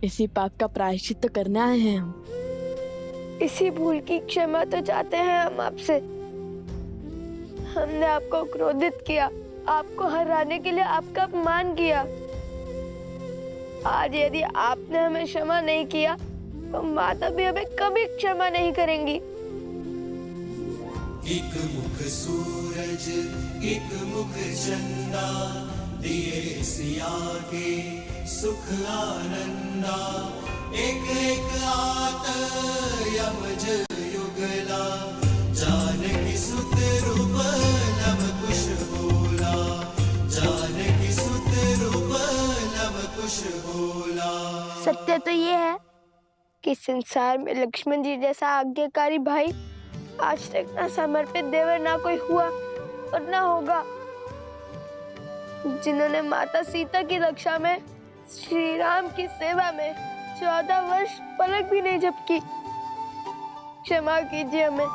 इसी पाप का प्रायश्चित करने आए हैं हम। इसी भूल की क्षमा तो चाहते हैं हम आपसे। हमने आपको क्रोधित किया, आपको हराने के लिए आपका अपमान किया। आज यदि आपने हमें क्षमा नहीं किया तो माता भी हमें कभी क्षमा नहीं करेंगी। एक मुख सूरज एक मुख चंदा, दिए सिया के सुख आनंदा। एक एक आत यमज युगला, जानकी सुत रूप नव कुश बोला। जानकी सुत रूप नव कुश बोला। सत्य तो ये है कि संसार में लक्ष्मण जी जैसा आज्ञाकारी भाई आज तक ना समर्पित देवर ना कोई हुआ और ना होगा, जिन्होंने माता सीता की रक्षा में, श्री राम की सेवा में 14 वर्ष पलक भी नहीं झपकी। क्षमा कीजिए हमें।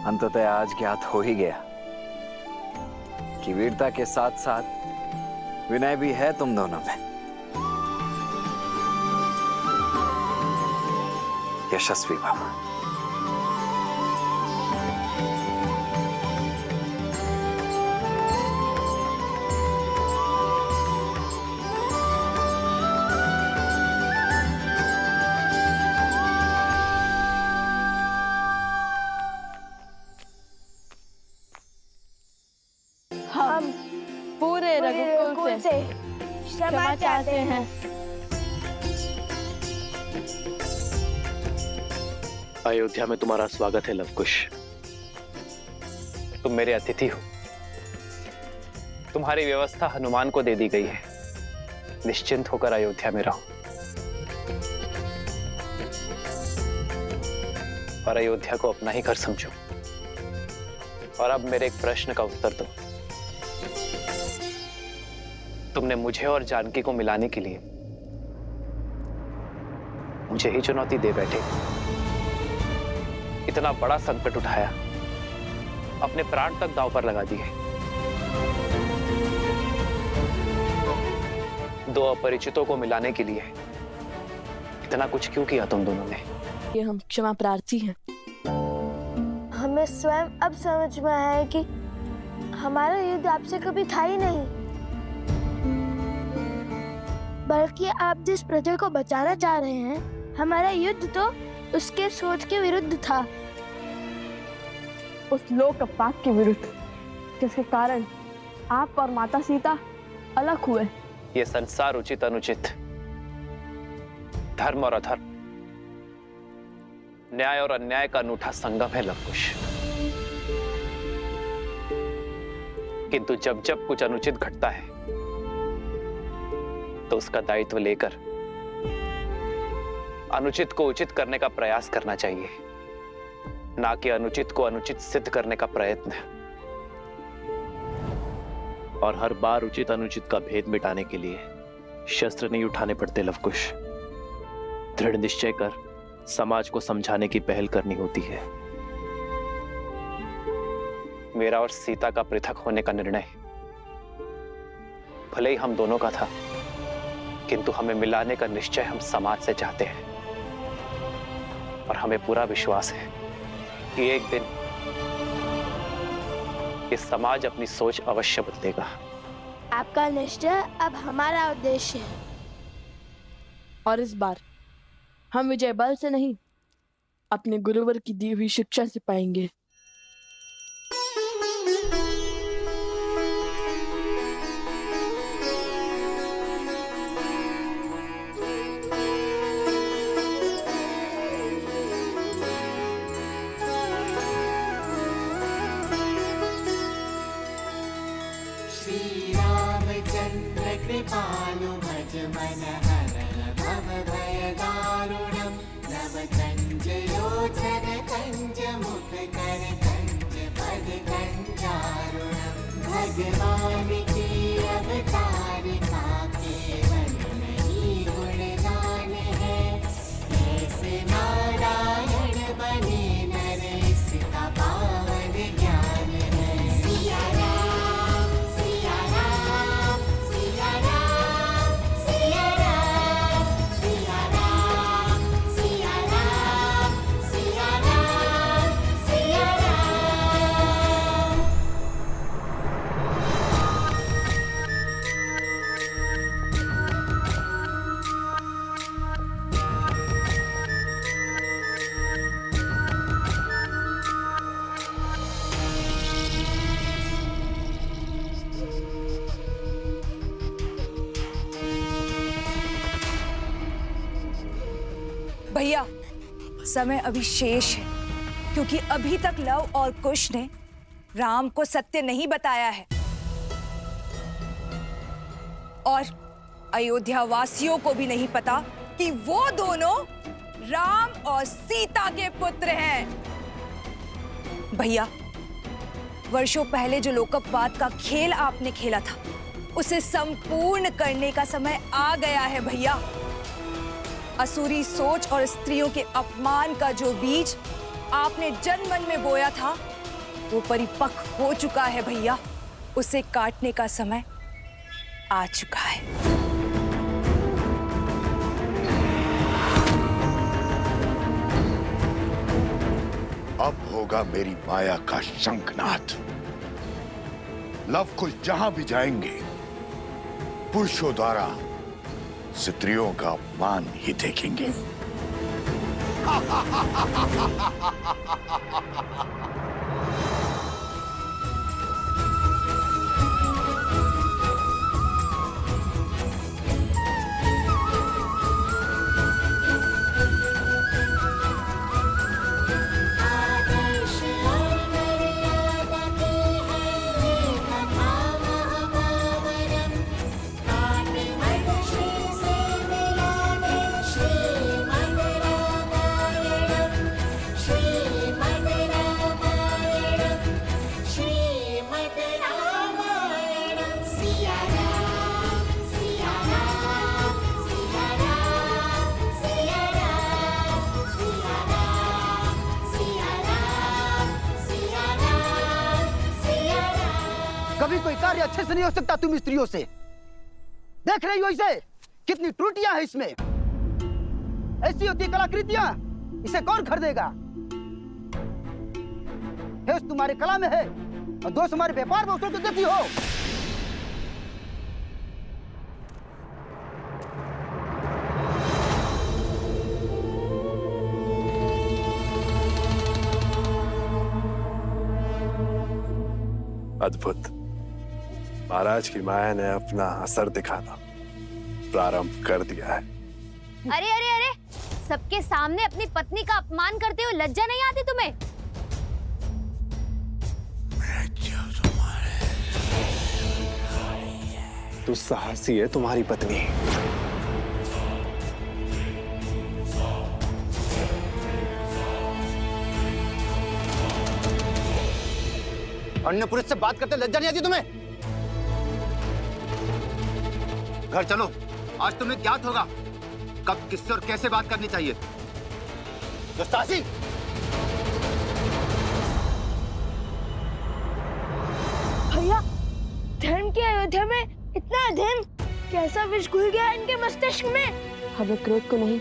अंततः आज ज्ञात हो ही गया कि वीरता के साथ साथ विनय भी है तुम दोनों में। यशस्वी भव। हम पूरे रघुकुल से क्षमा चाहते हैं। अयोध्या में तुम्हारा स्वागत है लवकुश। तुम मेरे अतिथि हो। तुम्हारी व्यवस्था हनुमान को दे दी गई है। निश्चिंत होकर अयोध्या में रहो और अयोध्या को अपना ही घर समझो। और अब मेरे एक प्रश्न का उत्तर दो। तुमने मुझे और जानकी को मिलाने के लिए मुझे ही चुनौती दे बैठे। इतना बड़ा संकट उठाया, अपने प्राण तक दांव पर लगा दिए। दो अपरिचितों को मिलाने के लिए इतना कुछ क्यों किया तुम दोनों ने? ये हम क्षमा प्रार्थी हैं। हमें स्वयं अब समझ में आया है कि हमारा युद्ध आपसे कभी था ही नहीं, बल्कि आप जिस प्रजा को बचाना चाह रहे हैं, हमारा युद्ध तो उसके सोच के विरुद्ध था। उस लोक पाप के विरुद्ध जिसके कारण आप और माता सीता अलग हुए। ये संसार उचित अनुचित, धर्म और अधर्म, न्याय और अन्याय का अनूठा संगम है लवकुश। किंतु जब जब कुछ अनुचित घटता है तो उसका दायित्व लेकर अनुचित को उचित करने का प्रयास करना चाहिए, ना कि अनुचित को अनुचित सिद्ध करने का प्रयत्न। और हर बार उचित अनुचित का भेद मिटाने के लिए शस्त्र नहीं उठाने पड़ते लवकुश। दृढ़ निश्चय कर समाज को समझाने की पहल करनी होती है। मेरा और सीता का पृथक होने का निर्णय भले ही हम दोनों का था, किंतु हमें मिलाने का निश्चय हम समाज से चाहते हैं। और हमें पूरा विश्वास है कि एक दिन ये समाज अपनी सोच अवश्य बदलेगा। आपका निश्चय अब हमारा उद्देश्य है। और इस बार हम विजय बल से नहीं, अपने गुरुवर की दी हुई शिक्षा से पाएंगे। कृपालु भज मन हरय भव भय दारुणम्। नव कंज लोचन कंज मुख कर कंज पद कंजारुणम्। भगवान की अवतार का केवल नहीं गुणगान है। भैया, समय अभी शेष है, क्योंकि अभी तक लव और कुश ने राम को सत्य नहीं बताया है और अयोध्या वासियों को भी नहीं पता कि वो दोनों राम और सीता के पुत्र हैं। भैया, वर्षों पहले जो लोकपवाद का खेल आपने खेला था, उसे संपूर्ण करने का समय आ गया है भैया। असुरी सोच और स्त्रियों के अपमान का जो बीज आपने जन मन में बोया था, वो परिपक्व हो चुका है भैया। उसे काटने का समय आ चुका है। अब होगा मेरी माया का शंखनाद। लव कुश जहां भी जाएंगे, पुरुषों द्वारा स्त्रियों का अपमान ही देखेंगे। आदर्श और मर्यादा की है ये कथा महापावनम। काटिमत श्री से मिला दे श्रीमद् रामायणम। श्रीमद् रामायणम। श्रीमद् रामायणम। सिया राम, सिया राम, सिया राम, सिया राम, सिया राम, सिया राम, सिया राम, सिया राम। कभी कोई कार्य अच्छे से नहीं हो सकता तुम स्त्रियों से। देख रही हो इसे, कितनी त्रुटियां हैं इसमें। ऐसी होती है कलाकृतियां, इसे कौन खरीदेगा? हेस तुम्हारे कला में है और दोष हमारे व्यापार में उसको देती हो। अद्भुत। महाराज की माया ने अपना असर दिखाना प्रारंभ कर दिया है। अरे अरे अरे, सबके सामने अपनी पत्नी का अपमान करते हुए लज्जा नहीं आती तुम्हें? तू साहसी है तुम्हारी पत्नी। अन्य पुरुष से बात करते लज्जा नहीं आती तुम्हें? घर चलो, आज तुम्हें ज्ञात होगा कब किससे और कैसे बात करनी चाहिए। दुस्तासी! भैया, धर्म की अयोध्या में इतना अधर्म, कैसा विष घुल गया इनके मस्तिष्क में। हमें क्रोध को नहीं,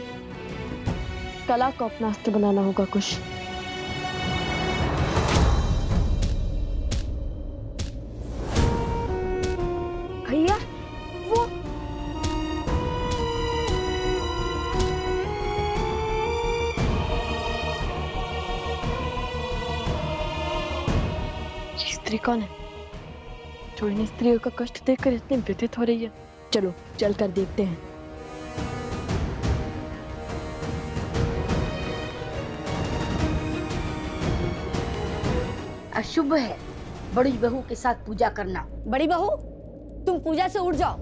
कला को अपना अस्त्र बनाना होगा कुश। भैया, वो ये स्त्री कौन है जो इन स्त्रियों का कष्ट देखकर इतनी व्यथित हो रही है? चलो चलकर देखते हैं। अशुभ है बड़ी बहू के साथ पूजा करना। बड़ी बहू, तुम पूजा से उठ जाओ।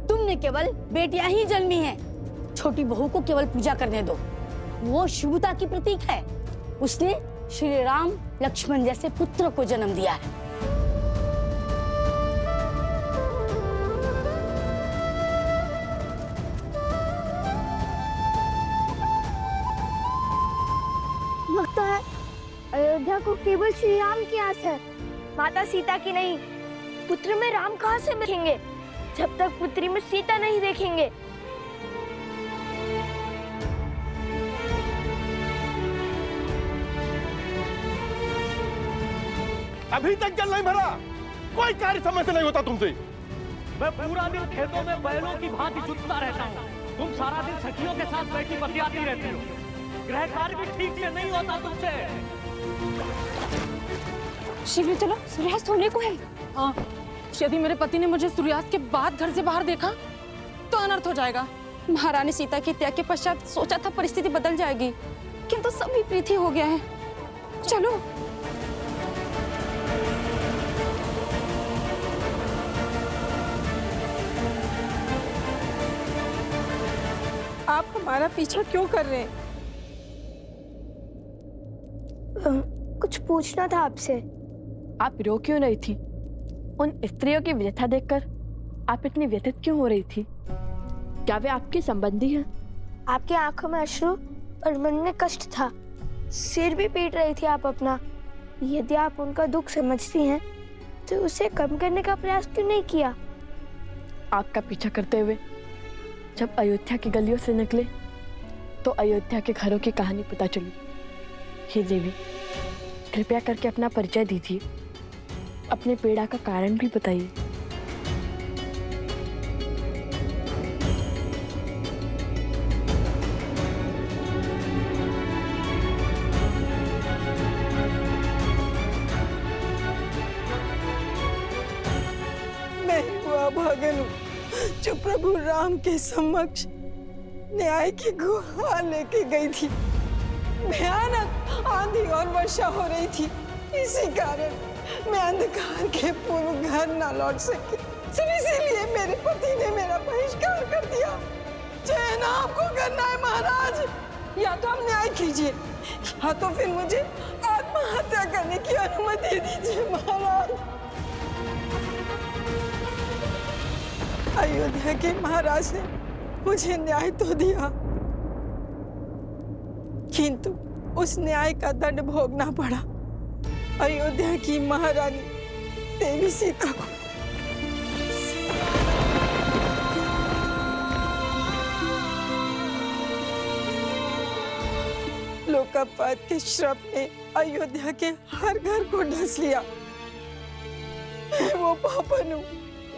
तुमने केवल बेटियां ही जन्मी हैं। छोटी बहू को केवल पूजा करने दो। वो शुभता की प्रतीक है। उसने श्री राम लक्ष्मण जैसे पुत्र को जन्म दिया है। लगता है अयोध्या को केवल श्री राम की आस है, माता सीता की नहीं। पुत्र में राम कहाँ से देखेंगे जब तक पुत्री में सीता नहीं देखेंगे। अभी तक जल नहीं भरा, कोई कार्य समय से नहीं होता तुमसे। मैं पूरा दिन खेतों में बैलों की भांति जुटता रहता हूँ। तुम सारा दिन सखियों के साथ बैठी बतियाती रहती हो। गृह कार्य भी ठीक से नहीं होता तुमसे। शीघ्र चलो, सूर्यास्त होने को है। हाँ, यदि मेरे पति ने मुझे सूर्यास्त के बाद घर से बाहर देखा तो अनर्थ हो जाएगा। महारानी सीता के त्याग के पश्चात सोचा था परिस्थिति बदल जाएगी, किंतु सब विपरीत ही हो गया है। चलो। आप हमारा पीछा क्यों कर रहे हैं? कुछ पूछना था आपसे। आप रो क्यों रही थी? उन स्त्रियों की व्यथा देखकर आप इतनी व्यथित क्यों हो रही थी? क्या वे आपके संबंधी हैं? आपकी आंखों में अश्रु और मन में कष्ट था। सिर भी पीट रही थी आप अपना। यदि आप उनका दुख समझती हैं तो उसे कम करने का प्रयास क्यों नहीं किया? आपका पीछा करते हुए जब अयोध्या की गलियों से निकले तो अयोध्या के घरों की कहानी पता चली। हे देवी, कृपया करके अपना परिचय दीजिए, अपने पीड़ा का कारण भी बताइए। मैं हुआ भागन हूँ जो प्रभु राम के समक्ष न्याय की गुहार लेके गई थी। भयानक आंधी और वर्षा हो रही थी, इसी कारण मैं अंधकार के पूर्व घर न लौट सकी। सिर्फ इसीलिए मेरे पति ने मेरा बहिष्कार कर दिया। चयन आपको करना है महाराज, या तो आप न्याय कीजिए या तो फिर मुझे आत्महत्या करने की अनुमति दीजिए महाराज। अयोध्या के महाराज ने मुझे न्याय तो दिया, किंतु उस न्याय का दंड भोगना पड़ा अयोध्या की महारानी देवी सीता को। लोकापात के श्राप ने अयोध्या के हर घर को ढस लिया। मैं वो पापन हूँ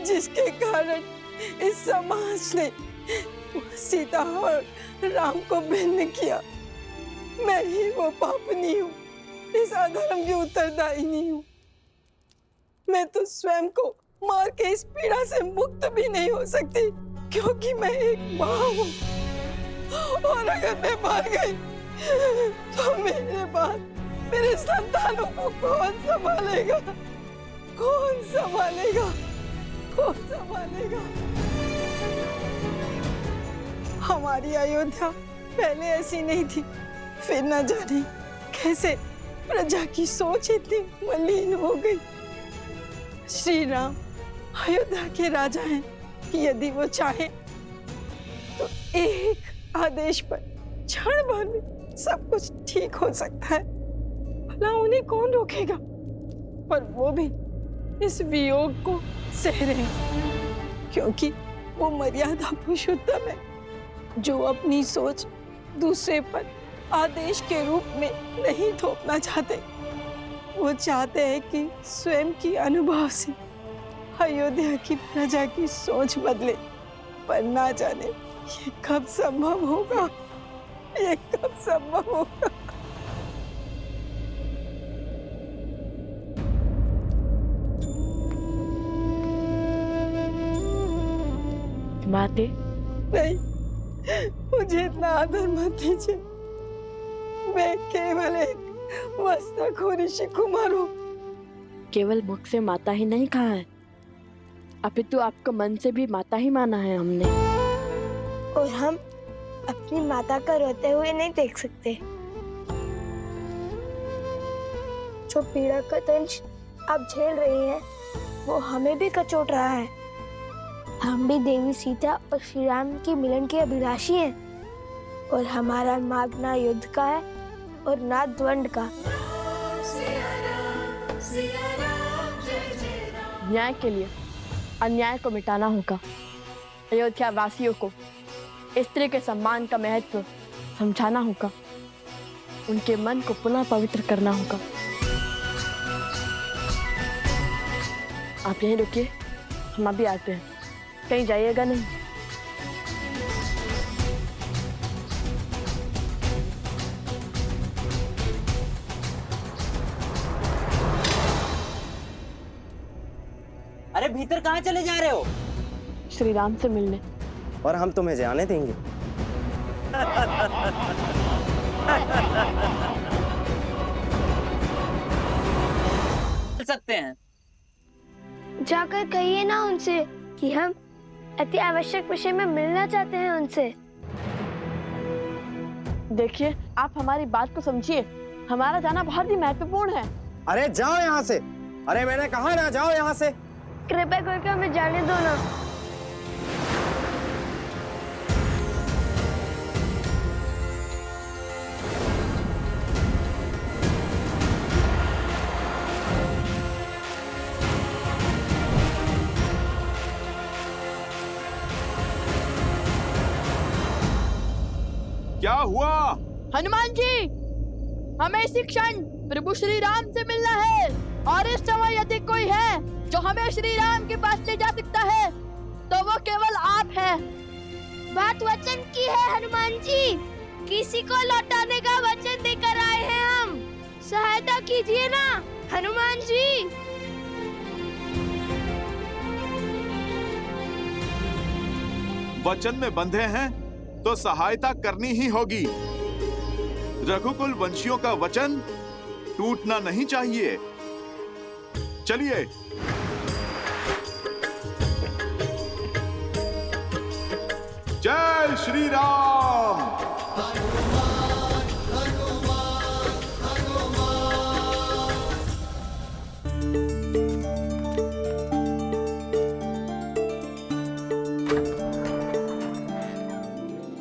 जिसके कारण इस समाज ने सीता और राम को भिन्न किया। मैं ही वो पापनी हूँ, इस अधर्म की उत्तरदायिनी हूँ। मैं तो स्वयं को मार के इस पीड़ा से मुक्त भी नहीं हो सकती, क्योंकि मैं एक माँ हूँ। और अगर मैं मर गई तो मेरे बाद मेरे संतानों को कौन संभालेगा? कौन संभालेगा? कौन संभालेगा? हमारी अयोध्या पहले ऐसी नहीं थी, फिर न जाने कैसे प्रजा की सोच इतनी मलिन हो गई। श्री राम अयोध्या के राजा हैं, यदि वो चाहे तो एक आदेश पर क्षण भर में सब कुछ ठीक हो सकता है। भला उन्हें कौन रोकेगा? पर वो भी इस वियोग को सह रहे हैं, क्योंकि वो मर्यादा पुरुषोत्तम है जो अपनी सोच दूसरे पर आदेश के रूप में नहीं थोपना चाहते। वो चाहते हैं कि स्वयं की अनुभव से अयोध्या की प्रजा की सोच बदले, पर ना जाने ये कब संभव होगा? ये कब संभव होगा? माते, नहीं, मुझे इतना आदर मत दीजिए। मैं केवल एक वस्ताखोर ऋषि कुमार हूँ। केवल मुख से माता ही नहीं कहा है, अपितु आपको मन से भी माता ही माना है हमने। और हम अपनी माता का रोते हुए नहीं देख सकते। जो पीड़ा का दंश आप झेल रही हैं, वो हमें भी कचोट रहा है। हम भी देवी सीता और श्री राम के मिलन के अभिलाषी हैं, और हमारा मार्ग ना युद्ध का है और ना द्वंद का। न्याय के लिए अन्याय को मिटाना होगा। अयोध्या वासियों को स्त्री के सम्मान का महत्व समझाना होगा। उनके मन को पुनः पवित्र करना होगा। आप यहीं रुकिए, हम अभी आते हैं। कहीं जाइएगा नहीं। अरे भीतर कहाँ चले जा रहे हो? श्री राम से मिलने। और हम तुम्हें जाने देंगे? मिल सकते हैं। जाकर कहिए ना उनसे कि हम अति आवश्यक विषय में मिलना चाहते हैं उनसे। देखिए, आप हमारी बात को समझिए, हमारा जाना बहुत ही महत्वपूर्ण है। अरे जाओ यहाँ से। अरे मैंने कहा ना, जाओ यहाँ से। कृपया करके हमें जाने दो ना। क्या हुआ? हनुमान जी, हमें इसी क्षण प्रभु श्री राम से मिलना है, और इस समय यदि कोई है जो हमें श्री राम के पास ले जा सकता है तो वो केवल आप हैं। बात वचन की है हनुमान जी, किसी को लौटाने का वचन देकर आए हैं हम। सहायता कीजिए ना हनुमान जी। वचन में बंधे हैं तो सहायता करनी ही होगी। रघुकुल वंशियों का वचन टूटना नहीं चाहिए। चलिए। जय श्री राम।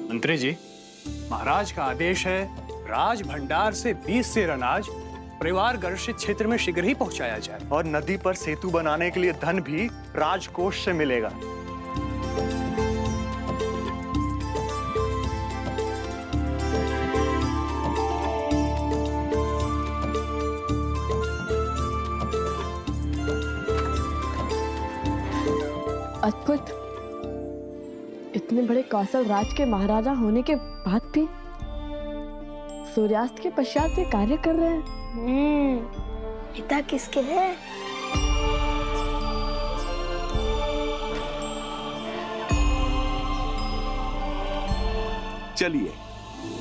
मंत्री जी, महाराज का आदेश है राज भंडार से 20 सेर अनाज परिवार गर्षित क्षेत्र में शीघ्र ही पहुंचाया जाए, और नदी पर सेतु बनाने के लिए धन भी राजकोष से मिलेगा। अद्भुत। इतने बड़े कौशल राज के महाराजा होने के बाद भी सूर्यास्त के पश्चात वे कार्य कर रहे हैं। पिता किसके हैं? चलिए,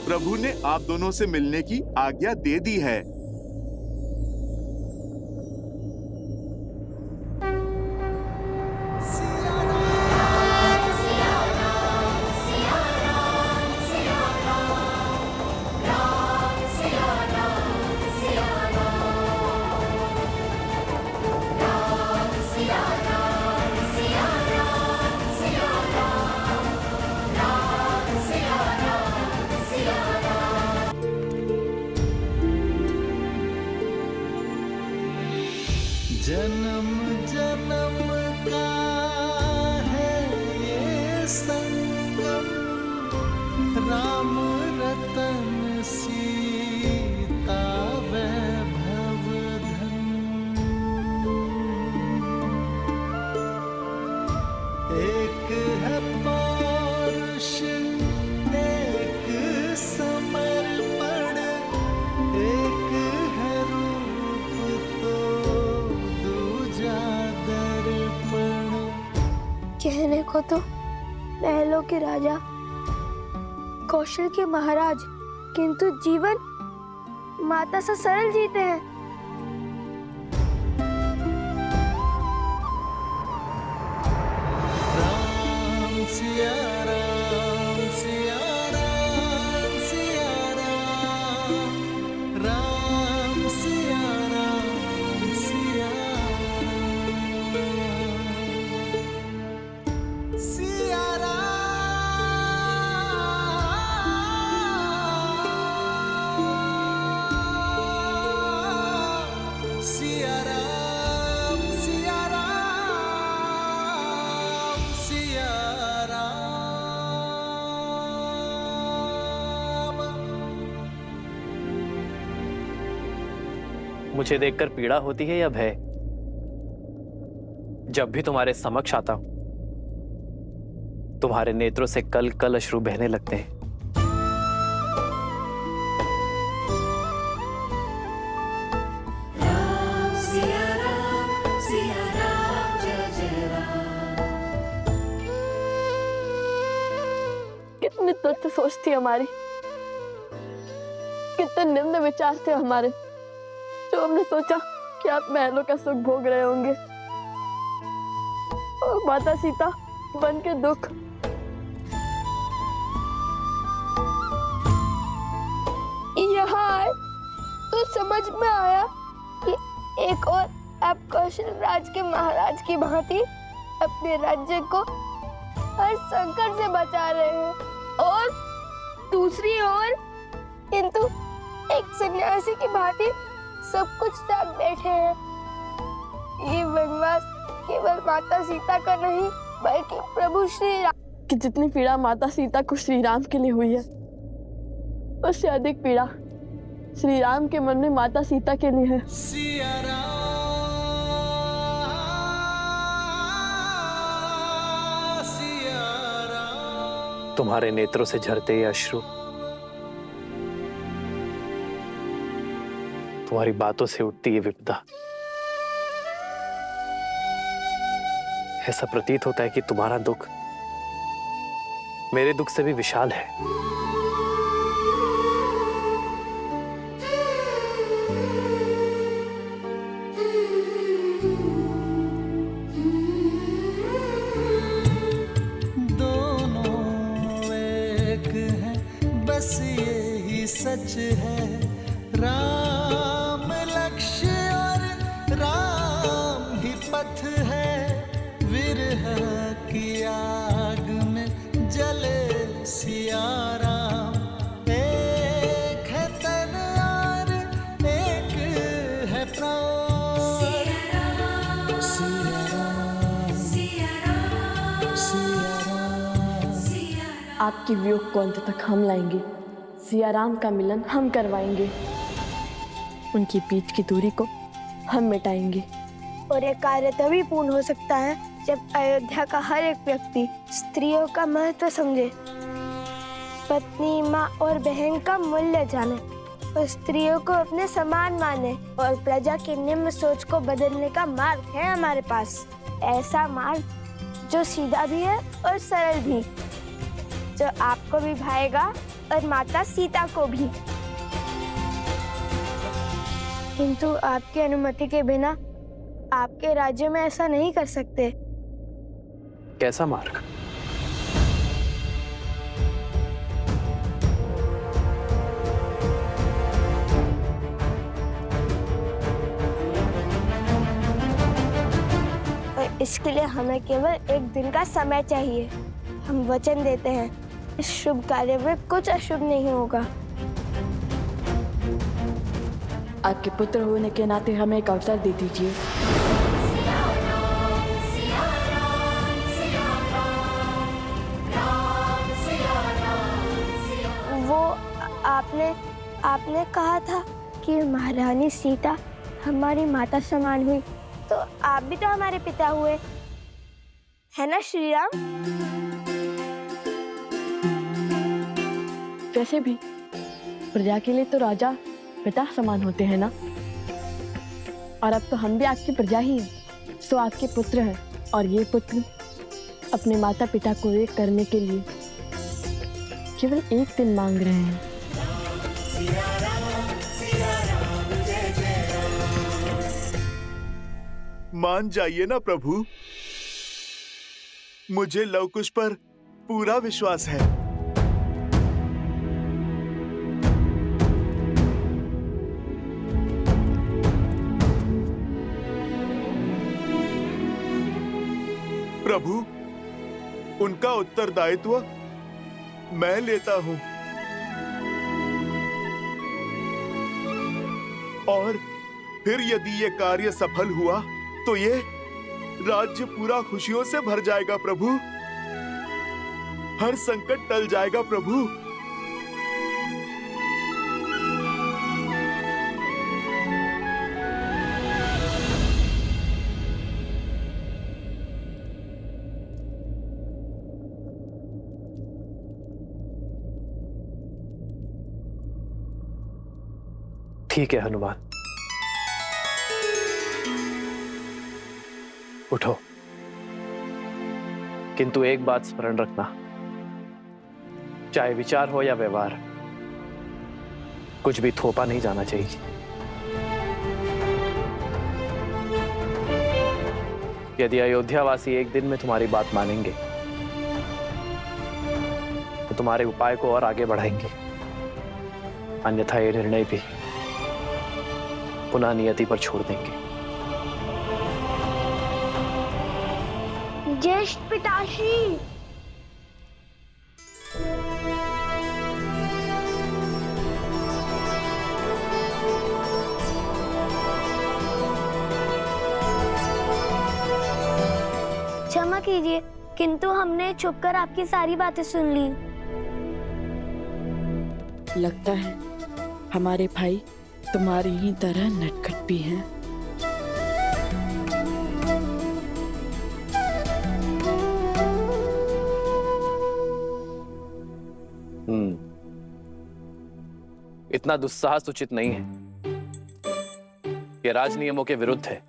प्रभु ने आप दोनों से मिलने की आज्ञा दे दी है। जन्म जन्म का है ये संगम, राम रतन सीता वैभव धन। एक है पौरुष, एक समर्पण, एक है रूप तो दूजा दर्पण। कहने को तो महलों के राजा, कौशल के महाराज, किंतु जीवन माता सा सरल जीते हैं। राम सिया राम, सिया राम, सिया राम, राम सिया राम, सिया राम, सिया राम, सिया राम, सिया राम, सिया राम। मुझे देखकर पीड़ा होती है या भय? जब भी तुम्हारे समक्ष आता हूं, तुम्हारे नेत्रों से कल कल अश्रु बहने लगते हैं। सिया राम, सिया राम, जय जय राम। कितनी तुच्छ सोच थी हमारी, कितने निम्न विचार थे हमारे, जो हमने सोचा कि आप महलों का सुख भोग रहे होंगे और माता सीता बन के दुख। यहाँ आए तो समझ में आया कि एक और आप कौशल राज के महाराज की भांति अपने राज्य को हर संकट से बचा रहे हैं, और दूसरी ओर किंतु एक सन्यासी की भांति सब कुछ त्याग बैठे हैं। ये वनवास केवल माता सीता का नहीं बल्कि प्रभु श्री राम कि जितनी पीड़ा माता सीता को श्री राम के लिए हुई है, उससे अधिक पीड़ा श्री राम के मन में माता सीता के लिए है। तुम्हारे नेत्रों से झरते ये अश्रु तुम्हारी बातों से उठती ये विपदा, ऐसा प्रतीत होता है कि तुम्हारा दुख मेरे दुख से भी विशाल है। बस यही सच है, राम लक्ष्य और राम ही पथ है, विरह की आग में जले सिया राम, एक है तन और एक है प्राण। सिया राम, सिया राम, सिया राम, सिया राम। आपके वियोग को अंत तक हम लाएंगे, सिया राम का मिलन हम करवाएंगे, उनकी बीच की दूरी को हम मिटाएंगे। और ये कार्य तभी पूर्ण हो सकता है जब अयोध्या का हर एक व्यक्ति स्त्रियों का महत्व समझे, पत्नी, माँ और बहन का मूल्य जाने और स्त्रियों को अपने समान माने, और प्रजा की निम्न सोच को बदलने का मार्ग है हमारे पास। ऐसा मार्ग जो सीधा भी है और सरल भी, जो आपको भी भाएगा और माता सीता को भी। किंतु आपकी अनुमति के बिना आपके राज्य में ऐसा नहीं कर सकते। कैसा मार्ग? और इसके लिए हमें केवल एक दिन का समय चाहिए। हम वचन देते हैं इस शुभ कार्य में कुछ अशुभ नहीं होगा। आपके पुत्र होने के नाते हमें एक अवसर दे दीजिए। वो आपने कहा था कि महारानी सीता हमारी माता समान हुई, तो आप भी तो हमारे पिता हुए, है ना श्री राम? वैसे भी प्रजा के लिए तो राजा पिता समान होते हैं ना, और अब तो हम भी आपकी प्रजा ही हैं, सो आपके पुत्र हैं, और ये पुत्र अपने माता पिता को एक करने के लिए केवल एक दिन मांग रहे हैं। मान जाइए ना प्रभु, मुझे लव कुश पर पूरा विश्वास है। प्रभु, उनका उत्तरदायित्व मैं लेता हूं, और फिर यदि ये कार्य सफल हुआ तो ये राज्य पूरा खुशियों से भर जाएगा प्रभु, हर संकट टल जाएगा प्रभु। ठीक है हनुमान, उठो, किंतु एक बात स्मरण रखना, चाहे विचार हो या व्यवहार, कुछ भी थोपा नहीं जाना चाहिए। यदि अयोध्यावासी एक दिन में तुम्हारी बात मानेंगे तो तुम्हारे उपाय को और आगे बढ़ाएंगे, अन्यथा ये निर्णय भी पुनः नियति पर छोड़ देंगे। ज्येष्ठ पिताश्री, क्षमा कीजिए, किंतु हमने छुपकर आपकी सारी बातें सुन ली। लगता है हमारे भाई तुम्हारी ही तरह नटखट भी हैं। इतना दुस्साहस उचित नहीं है। ये राज नियमों के विरुद्ध है।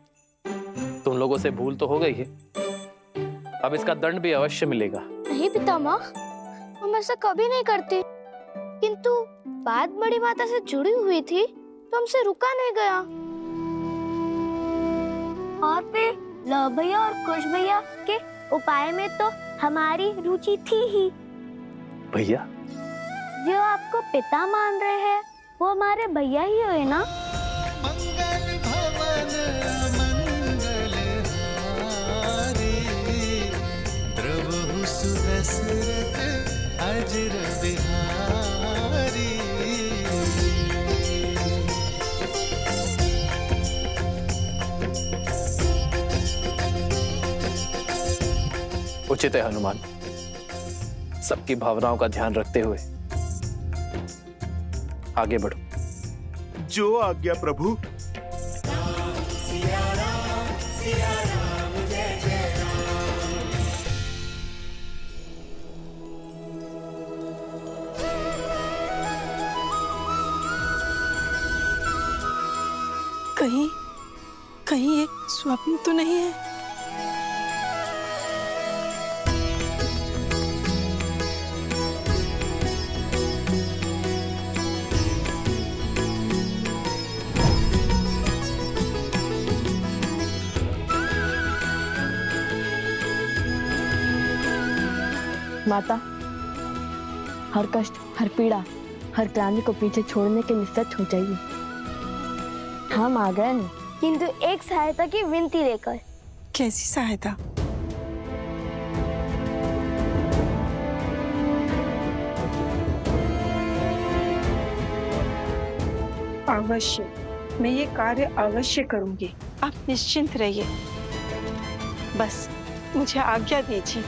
तुम लोगों से भूल तो हो गई है, अब इसका दंड भी अवश्य मिलेगा। नहीं पितामह, हम ऐसा कभी नहीं करते, किंतु बात बड़ी माता से जुड़ी हुई थी तो हमसे रुका नहीं गया। और फिर लव भैया और कुश भैया के उपाय में तो हमारी रुचि थी ही। भैया? जो आपको पिता मान रहे हैं वो हमारे भैया ही हुए ना। मंगल भवन मंगल हारी, द्रवहु सुदशरथ अजर बिहारी। उचित है हनुमान, सबकी भावनाओं का ध्यान रखते हुए आगे बढ़ो। जो आज्ञा प्रभु। कहीं एक स्वप्न तो नहीं है? माता, हर कष्ट, हर पीड़ा, हर क्लांति को पीछे छोड़ने के लिए सच हो जाइए। हम आ गए हैं, किंतु एक सहायता की विनती लेकर। कैसी सहायता? अवश्य, मैं ये कार्य अवश्य करूंगी। आप निश्चिंत रहिए, बस मुझे आज्ञा दीजिए।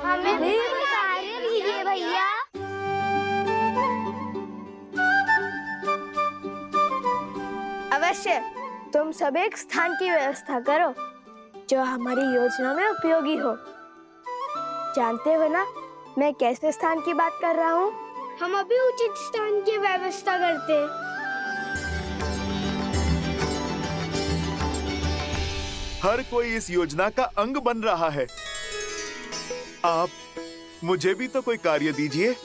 हमें भी कार्य दीजिए भैया। अवश्य, तुम सब एक स्थान की व्यवस्था करो जो हमारी योजना में उपयोगी हो। जानते हो ना मैं कैसे स्थान की बात कर रहा हूँ? हम अभी उचित स्थान की व्यवस्था करते। हर कोई इस योजना का अंग बन रहा है। आप मुझे भी तो कोई कार्य दीजिए,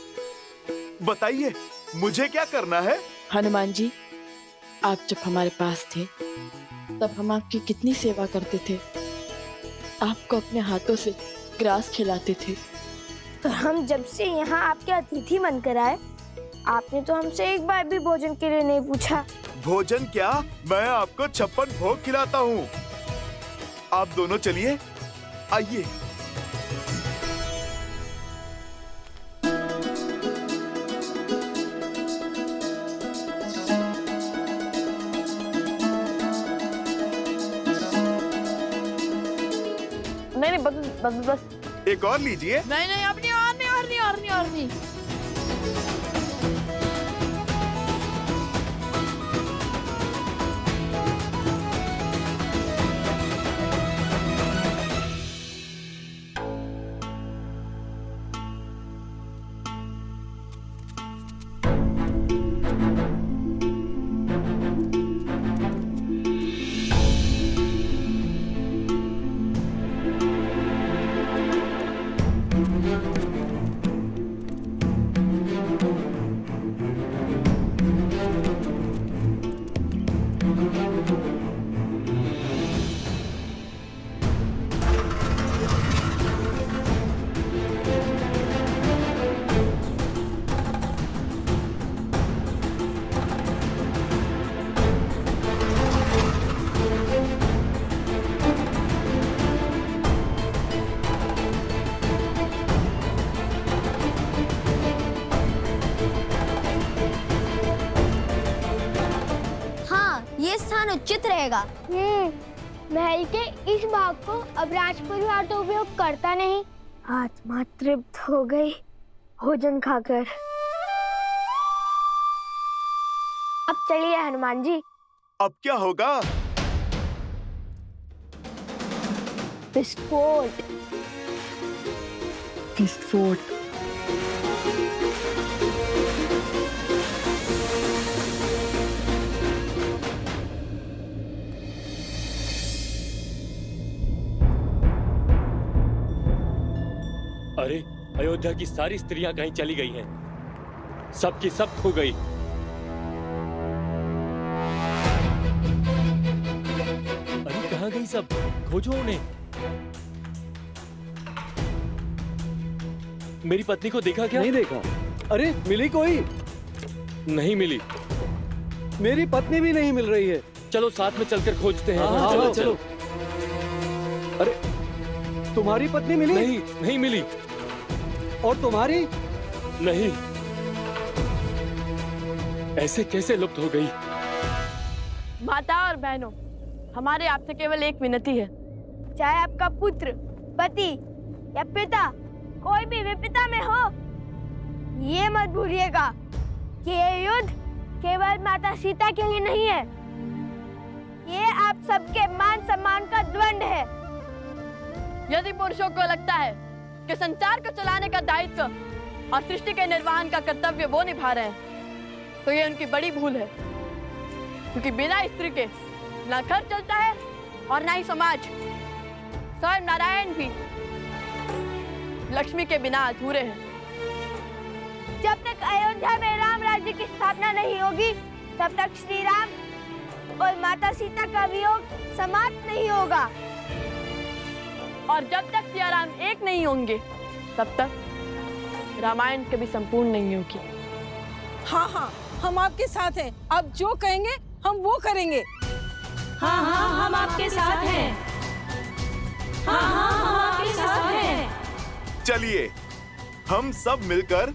बताइए मुझे क्या करना है? हनुमान जी, आप जब हमारे पास थे तब हम आपकी कितनी सेवा करते थे। आपको अपने हाथों से ग्रास खिलाते थे। और हम जब से यहाँ आपके अतिथि बनकर आए, आपने तो हमसे एक बार भी भोजन के लिए नहीं पूछा। भोजन क्या, मैं आपको 56 भोग खिलाता हूँ। आप दोनों चलिए, आइए। नहीं, बस। एक और लीजिए। नहीं, अब नहीं, और नहीं। उचित रहेगा। महल के इस भाग को अब राज परिवार तो उपयोग करता नहीं। आत्मा तृप्त हो गई भोजन खाकर। अब चलिए हनुमान जी। अब क्या होगा? विस्फोट। विस्फोट। अरे अयोध्या की सारी स्त्रियां कहीं चली गई हैं, सबकी सब खो गई। अरे कहाँ गई सब? खोजो उन्हें। मेरी पत्नी को देखा क्या? नहीं देखा। अरे मिली कोई? नहीं मिली। मेरी पत्नी भी नहीं मिल रही है। चलो साथ में चलकर खोजते हैं। हाँ, चलो चलो। अरे तुम्हारी पत्नी मिली? नहीं, नहीं मिली। और तुम्हारी? नहीं। ऐसे कैसे लुप्त हो गई? माता और बहनों, हमारे आपसे केवल एक विनती है। चाहे आपका पुत्र, पति या पिता कोई भी विपदा में हो, ये मत भूलिएगा कि ये युद्ध केवल माता सीता के लिए नहीं है। ये आप सबके मान सम्मान का द्वंद है। यदि पुरुषों को लगता है कि संसार को चलाने का दायित्व और सृष्टि के निर्वहन का कर्तव्य वो निभा रहे हैं, तो ये उनकी बड़ी भूल है। क्योंकि बिना स्त्री के ना घर चलता है और ना ही समाज। स्वयं नारायण भी लक्ष्मी के बिना अधूरे हैं। जब तक अयोध्या में राम राज्य की स्थापना नहीं होगी, तब तक श्री राम और माता सीता का वियोग समाप्त नहीं होगा। और जब तक सिया राम एक नहीं होंगे, तब तक रामायण कभी संपूर्ण नहीं होगी। हाँ हाँ, हम आपके साथ हैं। आप जो कहेंगे हम वो करेंगे। हाँ हाँ, हम आपके साथ हैं। हाँ हाँ, हम आपके साथ हैं। चलिए हम सब मिलकर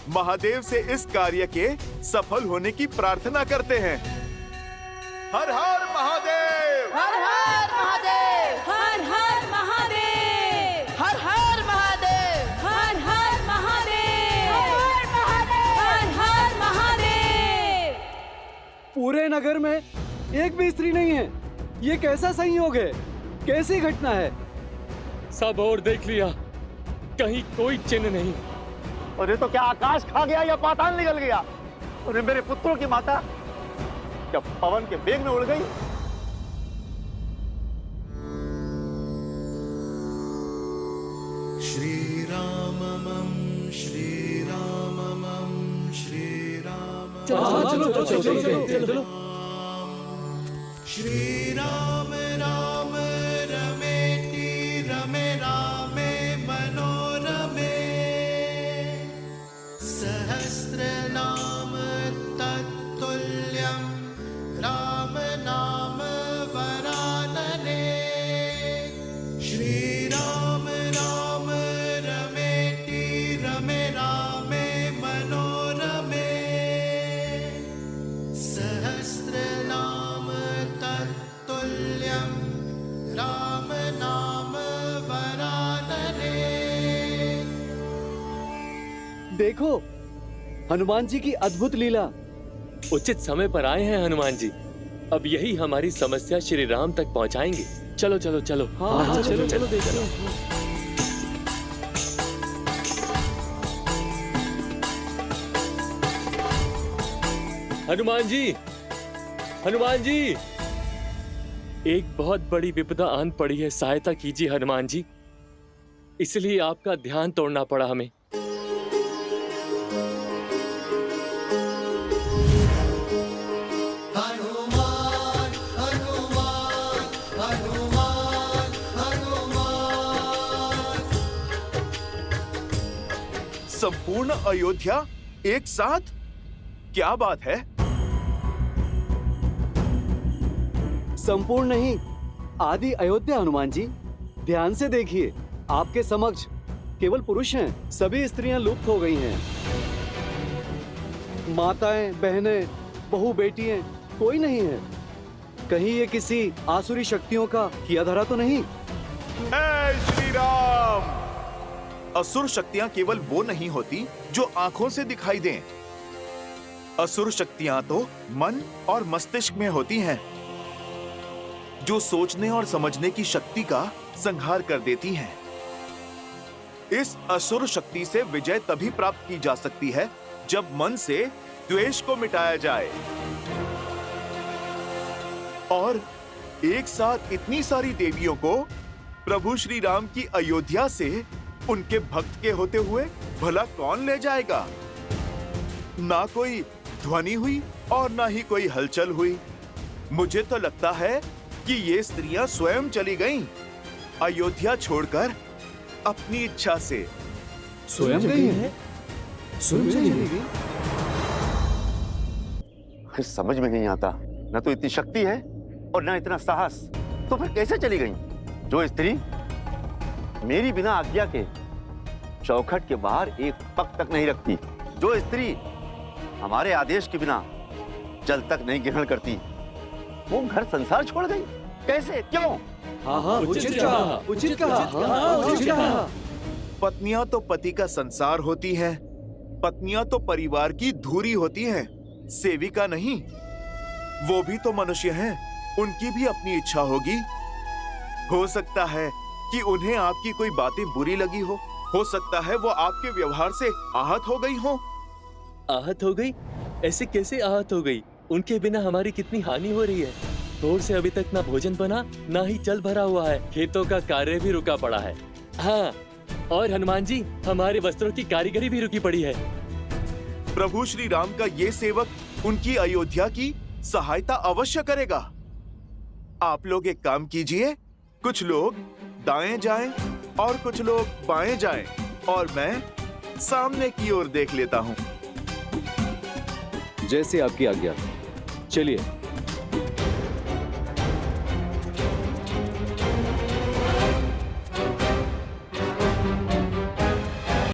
महादेव से इस कार्य के सफल होने की प्रार्थना करते हैं। हर हर महादेव! हर हर महादेव! हर हर महादेव! हर हर महादेव! हर हर महादेव! हर हर महादेव! पूरे नगर में एक भी स्त्री नहीं है। ये कैसा संयोग है? कैसी घटना है? सब और देख लिया, कहीं कोई चिन्ह नहीं। अरे तो क्या आकाश खा गया या पाताल निकल गया? अरे मेरे पुत्रों की माता क्या पवन के वेग में उड़ गई? श्री राममं श्री राममं श्री राम। चलो। श्री राम राम रमेति रमे रामे मनोरमे सहस्रनाम तत्तुल्यं राम नाम वरानने। श्री राम राम रमेति रमे रामे मनोरमे सहस्रनाम तत्तुल्यं राम नाम वरानने। देखो हनुमान जी की अद्भुत लीला। उचित समय पर आए हैं हनुमान जी। अब यही हमारी समस्या श्री राम तक पहुंचाएंगे। चलो चलो चलो। हाँ, चलो चलो। हनुमान जी, हनुमान जी, एक बहुत बड़ी विपदा आन पड़ी है, सहायता कीजिए हनुमान जी। इसलिए आपका ध्यान तोड़ना पड़ा हमें। हनुमान हनुमान हनुमान हनुमान। संपूर्ण अयोध्या एक साथ? क्या बात है? संपूर्ण नहीं, आदि अयोध्या हनुमान जी। ध्यान से देखिए, आपके समक्ष केवल पुरुष हैं। सभी स्त्रियां लुप्त हो गई हैं। माताएं, बहनें, बहू, बेटियां कोई नहीं है। कहीं ये किसी आसुरी शक्तियों का किया धरा तो नहीं? ऐ श्री राम! असुर शक्तियां केवल वो नहीं होती जो आंखों से दिखाई दें। असुर शक्तियां तो मन और मस्तिष्क में होती हैं, जो सोचने और समझने की शक्ति का संहार कर देती हैं। इस असुर शक्ति से विजय तभी प्राप्त की जा सकती है जब मन से द्वेष को मिटाया जाए। और एक साथ इतनी सारी देवियों को प्रभु श्री राम की अयोध्या से उनके भक्त के होते हुए भला कौन ले जाएगा? ना कोई ध्वनि हुई और ना ही कोई हलचल हुई। मुझे तो लगता है कि ये स्त्रियां स्वयं चली गईं, अयोध्या छोड़कर अपनी इच्छा से। स्वयं गई है? स्वयं चली गई? समझ में नहीं आता, न तो इतनी शक्ति है और न इतना साहस, तो फिर कैसे चली गई? जो स्त्री मेरी बिना आज्ञा के चौखट के बाहर एक पग तक नहीं रखती, जो स्त्री हमारे आदेश के बिना जल तक नहीं ग्रहण करती, वो घर संसार छोड़ गई। कैसे, क्यों? हाँ, उचित कहा, उचित कहा। पत्नियां तो पति का संसार होती हैं, पत्नियां तो परिवार की धुरी होती हैं, सेविका नहीं। वो भी तो मनुष्य हैं, उनकी भी अपनी इच्छा होगी। हो सकता है कि उन्हें आपकी कोई बातें बुरी लगी हो सकता है वो आपके व्यवहार से आहत हो गई हो। आहत हो गई? ऐसे कैसे आहत हो गई? उनके बिना हमारी कितनी हानि हो रही है। भोर से अभी तक ना भोजन बना, ना ही जल भरा हुआ है, खेतों का कार्य भी रुका पड़ा है। हाँ, और हनुमान जी, हमारे वस्त्रों की कारीगरी भी रुकी पड़ी है। प्रभु श्री राम का ये सेवक उनकी अयोध्या की सहायता अवश्य करेगा। आप लोग एक काम कीजिए, कुछ लोग दाएं जाएं और कुछ लोग बाएं जाएं, और मैं सामने की ओर देख लेता हूं। जैसे आपकी आज्ञा। चलिए।